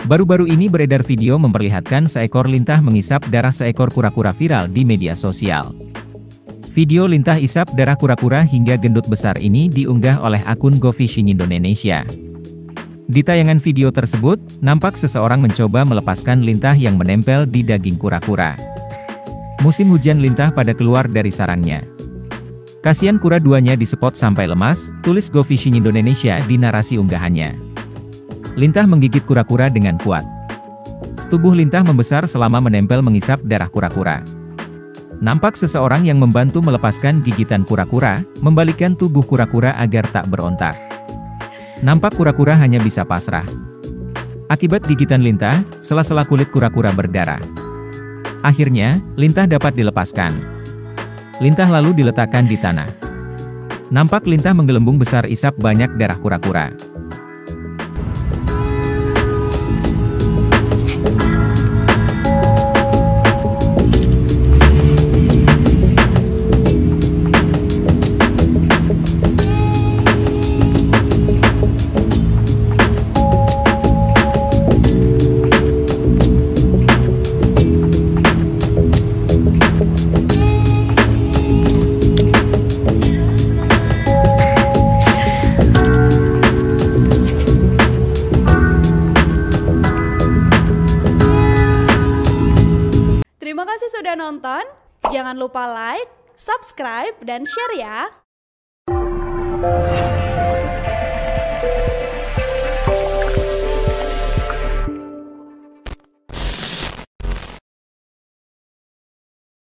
Baru-baru ini beredar video memperlihatkan seekor lintah mengisap darah seekor kura-kura viral di media sosial. Video lintah isap darah kura-kura hingga gendut besar ini diunggah oleh akun Go Fishing Indonesia. Di tayangan video tersebut, nampak seseorang mencoba melepaskan lintah yang menempel di daging kura-kura. Musim hujan lintah pada keluar dari sarangnya. Kasian kura duanya dispot sampai lemas, tulis Go Fishing Indonesia di narasi unggahannya. Lintah menggigit kura-kura dengan kuat. Tubuh lintah membesar selama menempel mengisap darah kura-kura. Nampak seseorang yang membantu melepaskan gigitan kura-kura, membalikkan tubuh kura-kura agar tak berontak. Nampak kura-kura hanya bisa pasrah. Akibat gigitan lintah, sela-sela kulit kura-kura berdarah. Akhirnya, lintah dapat dilepaskan. Lintah lalu diletakkan di tanah. Nampak lintah menggelembung besar isap banyak darah kura-kura. Terima kasih sudah nonton, jangan lupa like, subscribe, dan share ya!